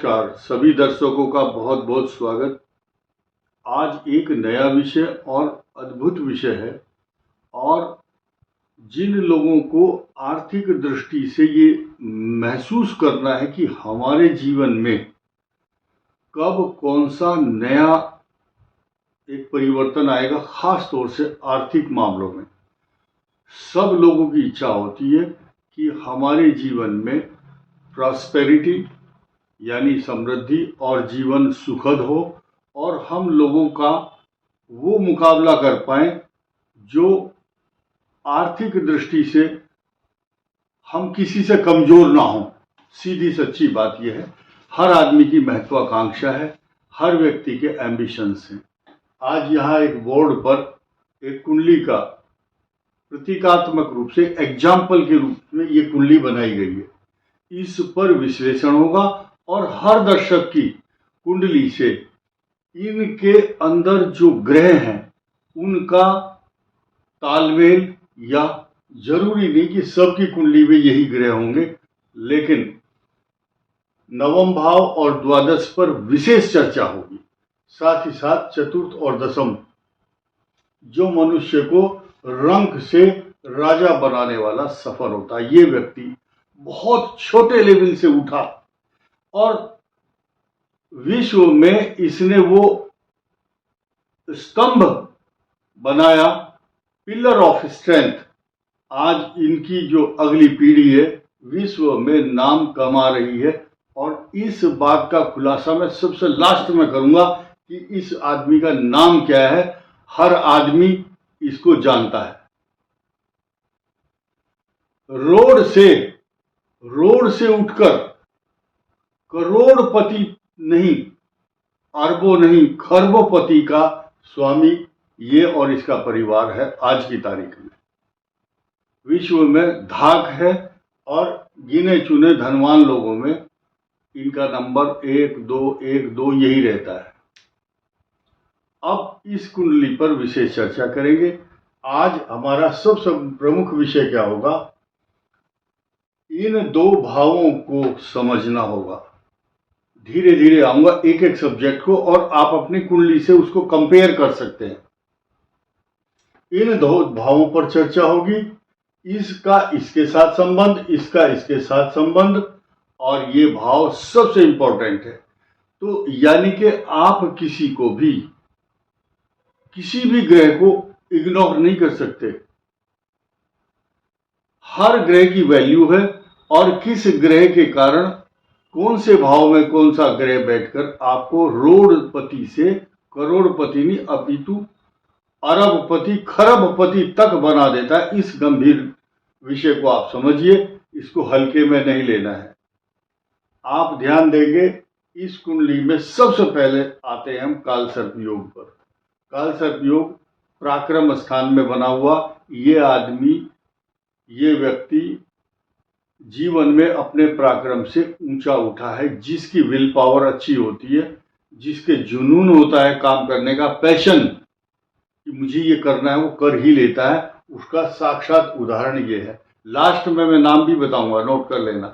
नमस्कार सभी दर्शकों का बहुत बहुत स्वागत। आज एक नया विषय और अद्भुत विषय है और जिन लोगों को आर्थिक दृष्टि से ये महसूस करना है कि हमारे जीवन में कब कौन सा नया एक परिवर्तन आएगा, खास तौर से आर्थिक मामलों में सब लोगों की इच्छा होती है कि हमारे जीवन में प्रॉस्पेरिटी यानी समृद्धि और जीवन सुखद हो और हम लोगों का वो मुकाबला कर पाएं जो आर्थिक दृष्टि से हम किसी से कमजोर ना हो। सीधी सच्ची बात यह है, हर आदमी की महत्वाकांक्षा है, हर व्यक्ति के एम्बिशंस हैं। आज यहाँ एक बोर्ड पर एक कुंडली का प्रतीकात्मक रूप से एग्जाम्पल के रूप में ये कुंडली बनाई गई है। इस पर विश्लेषण होगा और हर दर्शक की कुंडली से इनके अंदर जो ग्रह हैं उनका तालमेल, या जरूरी नहीं कि सबकी कुंडली में यही ग्रह होंगे, लेकिन नवम भाव और द्वादश पर विशेष चर्चा होगी। साथ ही साथ चतुर्थ और दशम जो मनुष्य को रंक से राजा बनाने वाला सफर होता है। ये व्यक्ति बहुत छोटे लेवल से उठा और विश्व में इसने वो स्तंभ बनाया, पिलर ऑफ स्ट्रेंथ। आज इनकी जो अगली पीढ़ी है विश्व में नाम कमा रही है और इस बात का खुलासा मैं सबसे लास्ट में करूंगा कि इस आदमी का नाम क्या है। हर आदमी इसको जानता है। रोड से उठकर करोड़पति नहीं, अरबों नहीं, खरबोपति का स्वामी ये और इसका परिवार है। आज की तारीख में विश्व में धाक है और गिने चुने धनवान लोगों में इनका नंबर 1 2 1 2 यही रहता है। अब इस कुंडली पर विशेष चर्चा करेंगे। आज हमारा सबसे प्रमुख विषय क्या होगा, इन दो भावों को समझना होगा। धीरे धीरे आऊंगा एक एक सब्जेक्ट को और आप अपनी कुंडली से उसको कंपेयर कर सकते हैं। इन दो भावों पर चर्चा होगी, इसका इसके साथ संबंध, इसका इसके साथ संबंध, और ये भाव सबसे इंपॉर्टेंट है। तो यानी कि आप किसी को भी, किसी भी ग्रह को इग्नोर नहीं कर सकते। हर ग्रह की वैल्यू है और किस ग्रह के कारण कौन से भाव में कौन सा ग्रह बैठकर आपको रोडपति से करोड़पति नहीं अपितु अरबपति खरबपति तक बना देता है। इस गंभीर विषय को आप समझिए, इसको हल्के में नहीं लेना है। आप ध्यान देंगे इस कुंडली में सबसे पहले आते हैं हम काल सर्प योग पर। काल सर्प योग पराक्रम स्थान में बना हुआ ये आदमी, ये व्यक्ति जीवन में अपने पराक्रम से ऊंचा उठा है। जिसकी विल पावर अच्छी होती है, जिसके जुनून होता है काम करने का, पैशन कि मुझे ये करना है, वो कर ही लेता है। उसका साक्षात उदाहरण ये है। लास्ट में मैं नाम भी बताऊंगा, नोट कर लेना,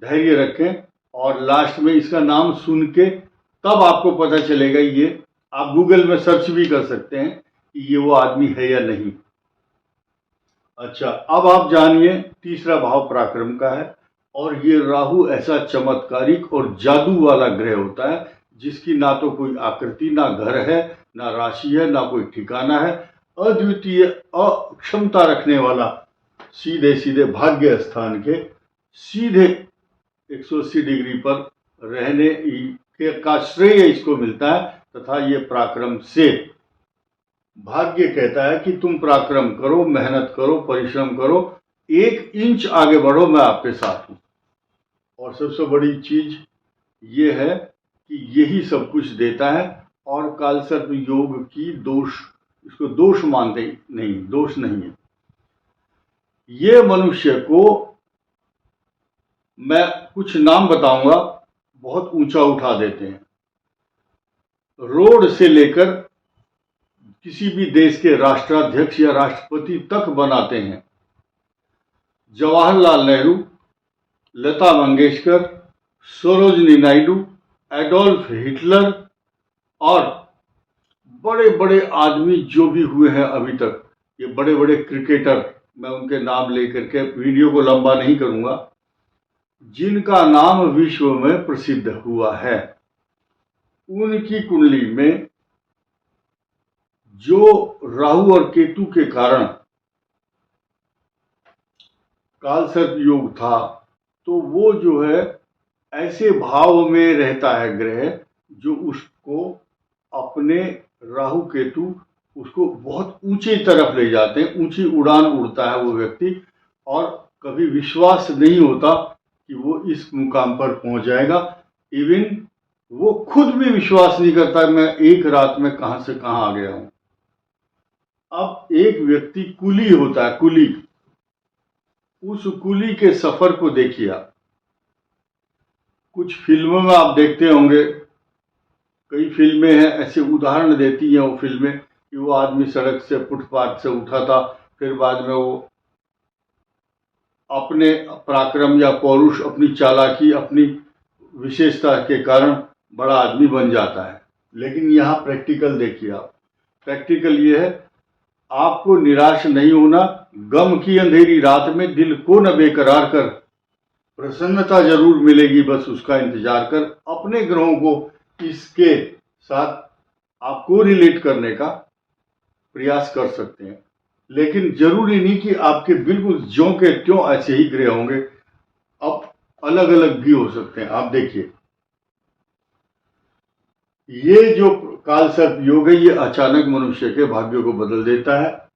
धैर्य रखें और लास्ट में इसका नाम सुन के तब आपको पता चलेगा। ये आप गूगल में सर्च भी कर सकते हैं कि ये वो आदमी है या नहीं। अच्छा, अब आप जानिए तीसरा भाव पराक्रम का है और ये राहु ऐसा चमत्कारिक और जादू वाला ग्रह होता है जिसकी ना तो कोई आकृति, ना घर है, ना राशि है, ना कोई ठिकाना है। अद्वितीय अक्षमता रखने वाला, सीधे सीधे भाग्य स्थान के सीधे 180 डिग्री पर रहने का श्रेय इसको मिलता है। तथा ये पराक्रम से भाग्य कहता है कि तुम पराक्रम करो, मेहनत करो, परिश्रम करो, 1 इंच आगे बढ़ो, मैं आपके साथ हूं। और सबसे बड़ी चीज ये है कि यही सब कुछ देता है। और कालसर्प योग की दोष, इसको दोष मानते नहीं, दोष नहीं है। ये मनुष्य को मैं कुछ नाम बताऊंगा, बहुत ऊंचा उठा देते हैं। रोड से लेकर किसी भी देश के राष्ट्राध्यक्ष या राष्ट्रपति तक बनाते हैं। जवाहरलाल नेहरू, लता मंगेशकर, सरोजनी नायडू, एडोल्फ हिटलर और बड़े बड़े आदमी जो भी हुए हैं अभी तक, ये बड़े बड़े क्रिकेटर, मैं उनके नाम लेकर के वीडियो को लंबा नहीं करूंगा, जिनका नाम विश्व में प्रसिद्ध हुआ है, उनकी कुंडली में जो राहु और केतु के कारण कालसर्प योग था, तो वो जो है ऐसे भाव में रहता है ग्रह जो उसको अपने राहु केतु उसको बहुत ऊंची तरफ ले जाते हैं, ऊंची उड़ान उड़ता है वो व्यक्ति, और कभी विश्वास नहीं होता कि वो इस मुकाम पर पहुंच जाएगा। इवन वो खुद भी विश्वास नहीं करता मैं एक रात में कहां से कहां आ गया हूं। अब एक व्यक्ति कुली होता है, कुली, उस कुली के सफर को देखिए आप। कुछ फिल्मों में आप देखते होंगे, कई फिल्में हैं ऐसे उदाहरण देती हैं वो फिल्में कि वो आदमी सड़क से फुटपाथ से उठा था, फिर बाद में वो अपने पराक्रम या पौरुष, अपनी चालाकी, अपनी विशेषता के कारण बड़ा आदमी बन जाता है। लेकिन यहाँ प्रैक्टिकल देखिए आप, प्रैक्टिकल ये है आपको निराश नहीं होना, गम की अंधेरी रात में दिल को न बेकरार कर, प्रसन्नता जरूर मिलेगी, बस उसका इंतजार कर। अपने ग्रहों को इसके साथ आपको रिलेट करने का प्रयास कर सकते हैं, लेकिन जरूरी नहीं कि आपके बिल्कुल ज्यों के त्यों ऐसे ही ग्रह होंगे, अब अलग अलग भी हो सकते हैं। आप देखिए ये जो कालसर्प योग है, ये अचानक मनुष्य के भाग्यों को बदल देता है।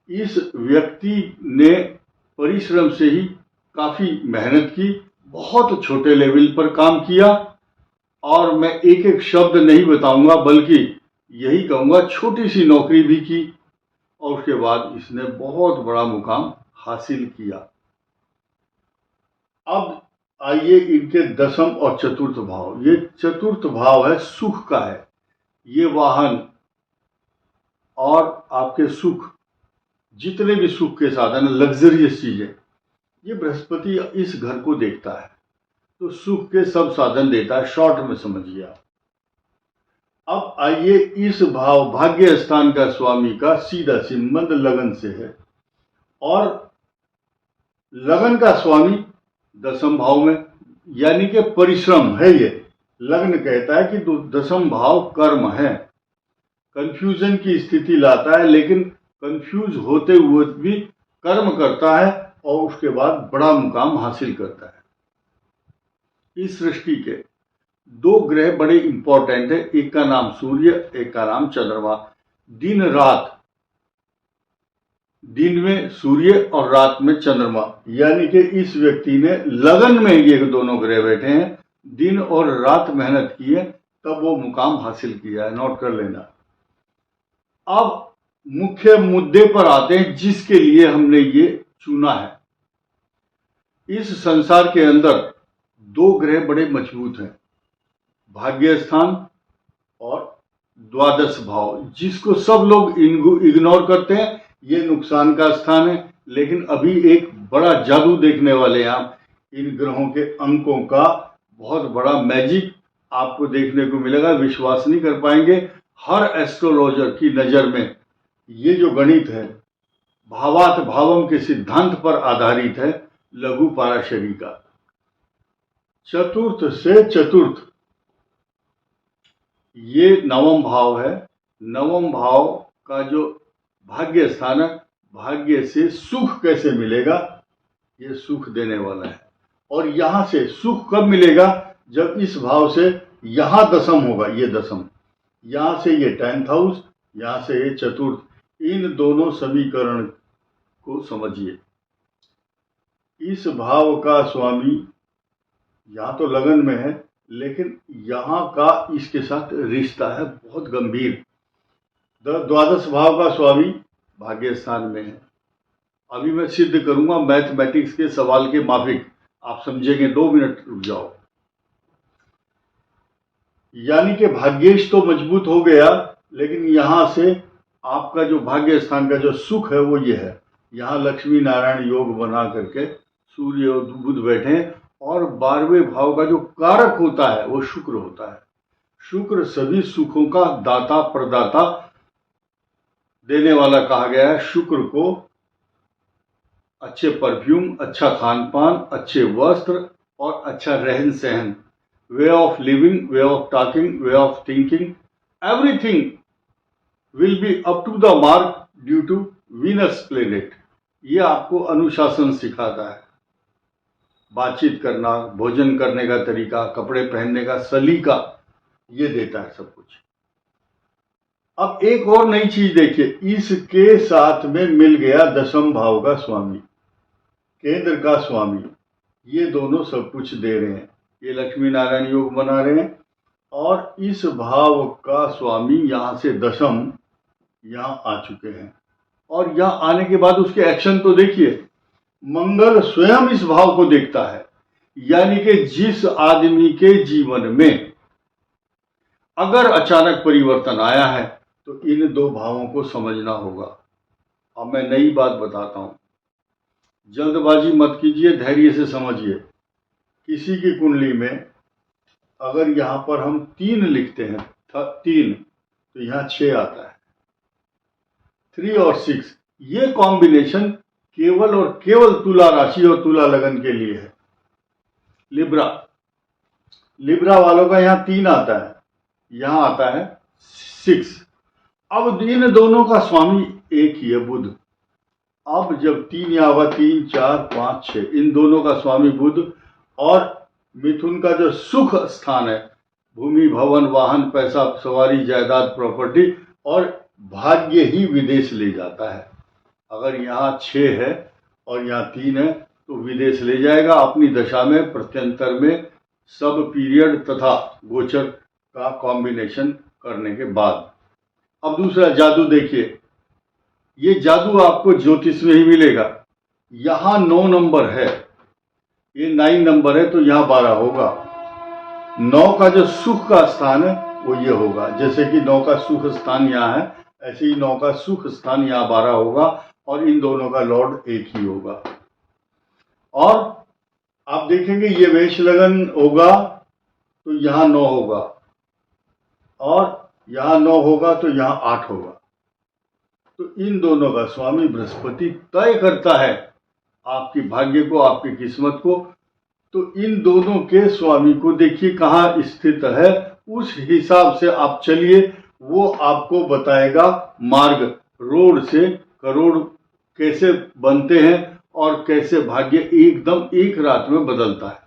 इस व्यक्ति ने परिश्रम से ही काफी मेहनत की, बहुत छोटे लेवल पर काम किया, और मैं एक एक शब्द नहीं बताऊंगा बल्कि यही कहूंगा छोटी सी नौकरी भी की, और उसके बाद इसने बहुत बड़ा मुकाम हासिल किया। अब आइए इनके दसम और चतुर्थ भाव। ये चतुर्थ भाव है सुख का है, ये वाहन और आपके सुख, जितने भी सुख के साधन, लग्जरियस चीजें, ये बृहस्पति इस घर को देखता है, तो सुख के सब साधन देता है, शॉर्ट में समझिए आप। अब आइए इस भाव भाग्य स्थान का स्वामी का सीधा संबंध लगन से है, और लगन का स्वामी दसम भाव में, यानी कि परिश्रम है। ये लग्न कहता है कि दसम भाव कर्म है, कंफ्यूजन की स्थिति लाता है, लेकिन कंफ्यूज होते हुए भी कर्म करता है और उसके बाद बड़ा मुकाम हासिल करता है। इस सृष्टि के दो ग्रह बड़े इंपॉर्टेंट है, एक का नाम सूर्य, एक का नाम चंद्रमा। दिन रात, दिन में सूर्य और रात में चंद्रमा, यानी कि इस व्यक्ति ने लगन में ये दोनों ग्रह बैठे हैं, दिन और रात मेहनत की है, तब वो मुकाम हासिल किया है, नोट कर लेना। अब मुख्य मुद्दे पर आते हैं जिसके लिए हमने ये चुना है। इस संसार के अंदर दो ग्रह बड़े मजबूत हैं, भाग्य स्थान और द्वादश भाव, जिसको सब लोग इग्नोर करते हैं। ये नुकसान का स्थान है, लेकिन अभी एक बड़ा जादू देखने वाले हैं आप। इन ग्रहों के अंकों का बहुत बड़ा मैजिक आपको देखने को मिलेगा, विश्वास नहीं कर पाएंगे। हर एस्ट्रोलॉजर की नजर में ये जो गणित है भावात भावम के सिद्धांत पर आधारित है, लघु पाराशरी का। चतुर्थ से चतुर्थ ये नवम भाव है। नवम भाव का जो भाग्य स्थान है, भाग्य से सुख कैसे मिलेगा, ये सुख देने वाला है। और यहां से सुख कब मिलेगा, जब इस भाव से यहां दसम होगा, ये दसम, यहां से ये 10th हाउस, यहां से ये चतुर्थ। इन दोनों समीकरण को समझिए। इस भाव का स्वामी यहां तो लगन में है, लेकिन यहां का इसके साथ रिश्ता है बहुत गंभीर। द्वादश भाव का स्वामी भाग्य स्थान में है। अभी मैं सिद्ध करूंगा मैथमेटिक्स के सवाल के माफिक, आप समझेंगे, 2 मिनट रुक जाओ। यानी कि भाग्येश तो मजबूत हो गया, लेकिन यहां से आपका जो भाग्य स्थान का जो सुख है वो ये है। यहां लक्ष्मी नारायण योग बना करके सूर्य और बुध बैठे हैं, और 12वें भाव का जो कारक होता है वो शुक्र होता है। शुक्र सभी सुखों का दाता प्रदाता देने वाला कहा गया है। शुक्र को अच्छे परफ्यूम, अच्छा खान पान, अच्छे वस्त्र और अच्छा रहन सहन, way of living, way of thinking, way of thinking, everything will be up to the mark due to Venus planet. ये आपको अनुशासन सिखाता है, बातचीत करना, भोजन करने का तरीका, कपड़े पहनने का सलीका, ये देता है सब कुछ। अब एक और नई चीज देखिए, इसके साथ में मिल गया 10वें भाव का स्वामी, केंद्र का स्वामी। ये दोनों सब कुछ दे रहे हैं, ये लक्ष्मी नारायण योग बना रहे हैं। और इस भाव का स्वामी यहां से 10म यहां आ चुके हैं। और यहां आने के बाद उसके एक्शन तो देखिए, मंगल स्वयं इस भाव को देखता है। यानी कि जिस आदमी के जीवन में अगर अचानक परिवर्तन आया है तो इन दो भावों को समझना होगा। अब मैं नई बात बताता हूं, जल्दबाजी मत कीजिए, धैर्य से समझिए। किसी की कुंडली में अगर यहां पर हम 3 लिखते हैं, 3, तो यहां 6 आता है। 3 और 6 ये कॉम्बिनेशन केवल और केवल तुला राशि और तुला लगन के लिए है। लिब्रा वालों का यहां 3 आता है, यहां आता है 6। अब इन दोनों का स्वामी एक ही है, बुध। अब जब 3 यहाँ होगा, 3, 4, 5, 6, इन दोनों का स्वामी बुध। और मिथुन का जो सुख स्थान है, भूमि, भवन, वाहन, पैसा, सवारी, जायदाद, प्रॉपर्टी और भाग्य ही विदेश ले जाता है। अगर यहाँ 6 है और यहाँ 3 है तो विदेश ले जाएगा अपनी दशा में, प्रत्यंतर में, सब पीरियड तथा गोचर का कॉम्बिनेशन करने के बाद। अब दूसरा जादू देखिए, ये जादू आपको ज्योतिष में ही मिलेगा। यहां 9 नंबर है, ये 9 नंबर है, तो यहां 12 होगा। 9 का जो सुख का स्थान है वो ये होगा। जैसे कि 9 का सुख स्थान यहाँ है, ऐसे ही 9 का सुख स्थान यहाँ 12 होगा। और इन दोनों का लॉर्ड एक ही होगा। और आप देखेंगे ये मेष लगन होगा तो यहां 9 होगा, और यहां 9 होगा तो यहां 8 होगा। तो इन दोनों का स्वामी बृहस्पति तय करता है आपकी भाग्य को, आपकी किस्मत को। तो इन दोनों के स्वामी को देखिए कहाँ स्थित है, उस हिसाब से आप चलिए, वो आपको बताएगा मार्ग। रोड से करोड़ कैसे बनते हैं और कैसे भाग्य एकदम एक रात में बदलता है।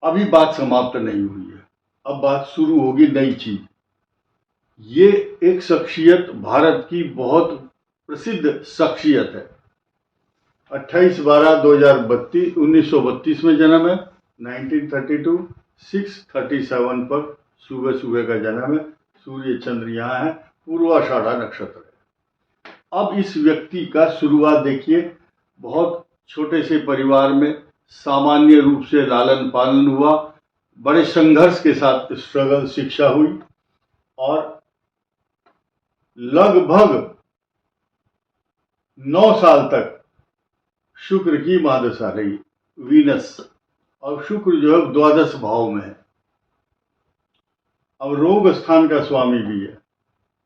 अभी बात समाप्त नहीं हुई है, अब बात शुरू होगी नई चीज। ये एक शख्सियत, भारत की बहुत प्रसिद्ध शख्सियत है। 28/12/2032 1932 में जन्म है। 1932 6:37 पर सुबह सुबह का जन्म है। सूर्य चंद्र यहाँ है, पूर्वाषाढ़ा नक्षत्र है। अब इस व्यक्ति का शुरुआत देखिए, बहुत छोटे से परिवार में सामान्य रूप से लालन पालन हुआ, बड़े संघर्ष के साथ स्ट्रगल शिक्षा हुई, और लगभग 9 साल तक शुक्र की महादशा रही, वीनस। और शुक्र जो है 12 भाव में है। अब रोग स्थान का स्वामी भी है,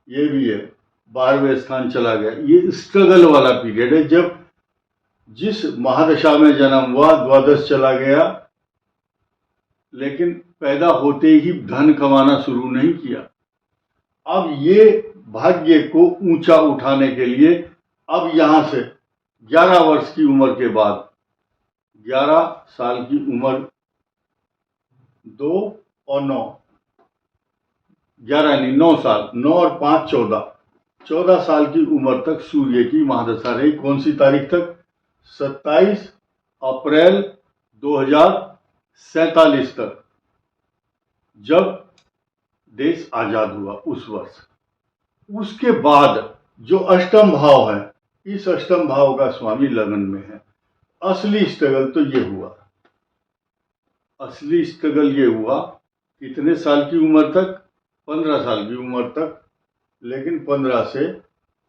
ये भी है, 12वें स्थान चला गया। ये स्ट्रगल वाला पीरियड है, जब जिस महादशा में जन्म हुआ 12 चला गया, लेकिन पैदा होते ही धन कमाना शुरू नहीं किया। अब ये भाग्य को ऊंचा उठाने के लिए अब यहां से 11 वर्ष की उम्र के बाद, 11 साल की उम्र, 2 और 9, 11 नहीं 9 साल, 9 और 5 14, 14 साल की उम्र तक सूर्य की महादशा रही। कौन सी तारीख तक? 27 अप्रैल 2047 तक, जब देश आजाद हुआ उस वर्ष। उसके बाद जो अष्टम भाव है, इस अष्टम भाव का स्वामी लगन में है। असली स्ट्रगल तो ये हुआ, असली स्ट्रगल ये हुआ कितने साल की उम्र तक? 15 साल की उम्र तक। लेकिन 15 से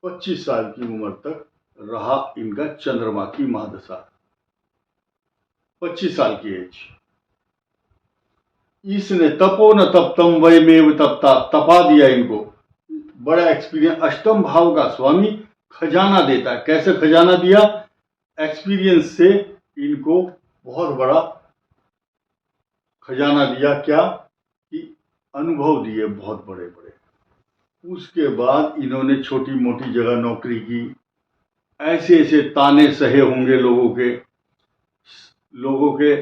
25 साल की उम्र तक रहा इनका चंद्रमा की महादशा। 25 साल की एज। इसने तपो न तप्तम वयमेव तपता, तपा दिया इनको। बड़ा एक्सपीरियंस, अष्टम भाव का स्वामी खजाना देता है। कैसे खजाना दिया? एक्सपीरियंस से इनको बहुत बड़ा खजाना दिया। क्या कि अनुभव दिए बहुत बड़े बड़े। उसके बाद इन्होंने छोटी मोटी जगह नौकरी की, ऐसे ऐसे ताने सहे होंगे लोगों के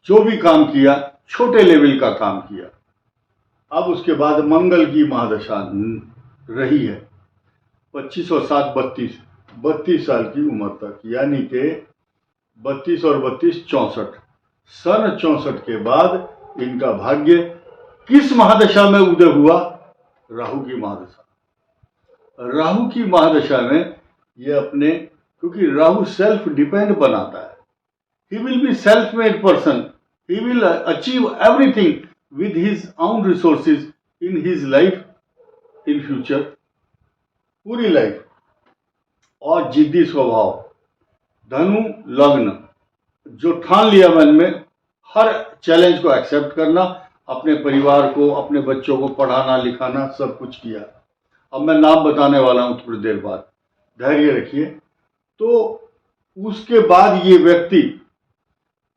जो भी काम किया, छोटे लेवल का काम किया। अब उसके बाद मंगल की महादशा रही है 25 और 7 32 साल की उम्र तक, यानी कि 32 और 32 64। सन 64 के बाद इनका भाग्य किस महादशा में उदय हुआ? राहु की महादशा। राहु की महादशा में ये अपने, क्योंकि राहु सेल्फ डिपेंड बनाता है, he will be self-made person, he will achieve everything with his own resources in his life in future, पूरी लाइफ। और जिद्दी स्वभाव, धनु लग्न, जो ठान लिया मन में हर चैलेंज को एक्सेप्ट करना, अपने परिवार को, अपने बच्चों को पढ़ाना लिखाना, सब कुछ किया। अब मैं नाम बताने वाला हूं थोड़ी देर बाद, धैर्य रखिए। तो उसके बाद ये व्यक्ति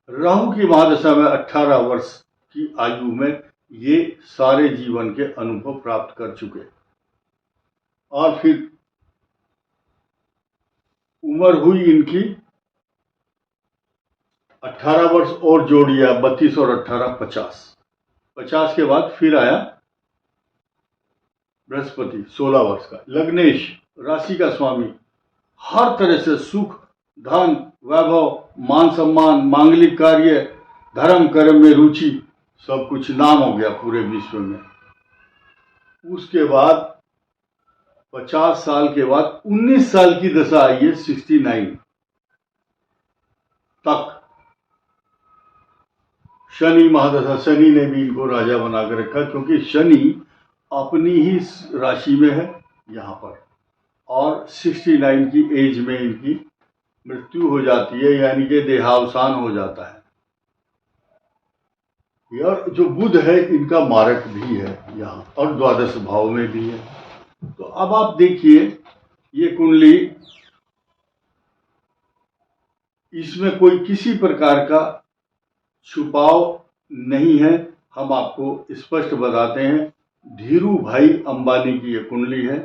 राहु की महादशा में 18 वर्ष की आयु में ये सारे जीवन के अनुभव प्राप्त कर चुके, और फिर उम्र हुई इनकी 18 वर्ष और जोड़ दिया, 32 और 18 50। 50 के बाद फिर आया बृहस्पति 16 वर्ष का, लग्नेश राशि का स्वामी। हर तरह से सुख, धन, वैभव, मान सम्मान, मांगलिक कार्य, धर्म कर्म में रुचि, सब कुछ नाम हो गया पूरे विश्व में। उसके बाद 50 साल के बाद 19 साल की दशा आई है 69 तक, शनि महादशा। शनि ने भी इनको राजा बनाकर रखा, क्योंकि शनि अपनी ही राशि में है यहां पर, और 69 की एज में इनकी मृत्यु हो जाती है, यानी कि देहावसान हो जाता है। और जो बुध है इनका मारक भी है यहाँ, और द्वादश भाव में भी है। तो अब आप देखिए ये कुंडली, इसमें कोई किसी प्रकार का छुपाव नहीं है। हम आपको स्पष्ट बताते हैं, धीरू भाई अंबानी की ये कुंडली है,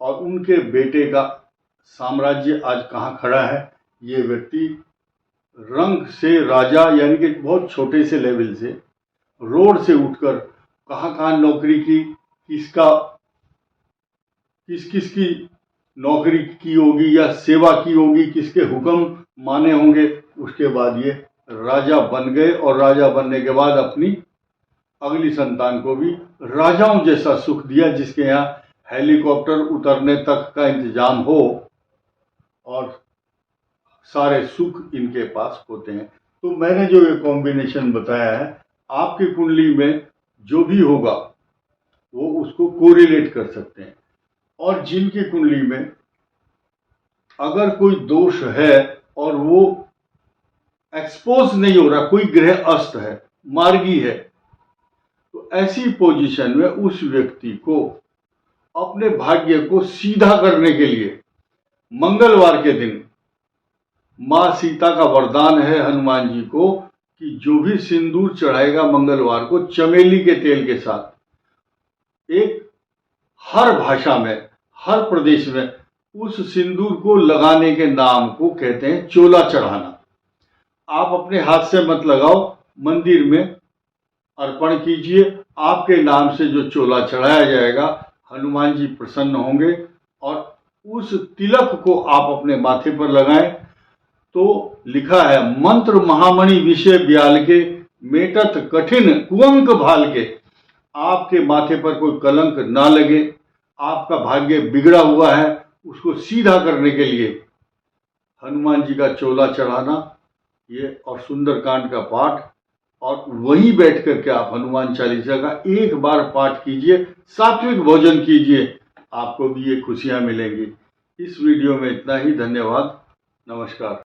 और उनके बेटे का साम्राज्य आज कहाँ खड़ा है। ये व्यक्ति रंग से राजा, यानी कि बहुत छोटे से लेवल से, रोड से उठकर कहाँ कहाँ नौकरी की, किस किस की नौकरी की होगी या सेवा की होगी, किसके हुक्म माने होंगे, उसके बाद ये राजा बन गए। और राजा बनने के बाद अपनी अगली संतान को भी राजाओं जैसा सुख दिया, जिसके यहाँ हेलीकॉप्टर उतरने तक का इंतजाम हो, और सारे सुख इनके पास होते हैं। तो मैंने जो ये कॉम्बिनेशन बताया है, आपकी कुंडली में जो भी होगा वो उसको कोरिलेट कर सकते हैं। और जिनकी कुंडली में अगर कोई दोष है और वो एक्सपोज नहीं हो रहा, कोई ग्रह अस्त है, मार्गी है, तो ऐसी पोजीशन में उस व्यक्ति को अपने भाग्य को सीधा करने के लिए मंगलवार के दिन मां सीता का वरदान है हनुमान जी को कि जो भी सिंदूर चढ़ाएगा मंगलवार को चमेली के तेल के साथ, एक हर भाषा में, हर प्रदेश में उस सिंदूर को लगाने के नाम को कहते हैं चोला चढ़ाना। आप अपने हाथ से मत लगाओ, मंदिर में अर्पण कीजिए। आपके नाम से जो चोला चढ़ाया जाएगा, हनुमान जी प्रसन्न होंगे, और उस तिलक को आप अपने माथे पर लगाएं। तो लिखा है, मंत्र महामणि विषय ब्याल के, मेटत कठिन कुअंक भाल के। आपके माथे पर कोई कलंक ना लगे, आपका भाग्य बिगड़ा हुआ है, उसको सीधा करने के लिए हनुमान जी का चोला चढ़ाना ये, और सुंदरकांड का पाठ, और वहीं बैठ करके आप हनुमान चालीसा का एक बार पाठ कीजिए, सात्विक भोजन कीजिए, आपको भी ये खुशियां मिलेंगी। इस वीडियो में इतना ही। धन्यवाद, नमस्कार।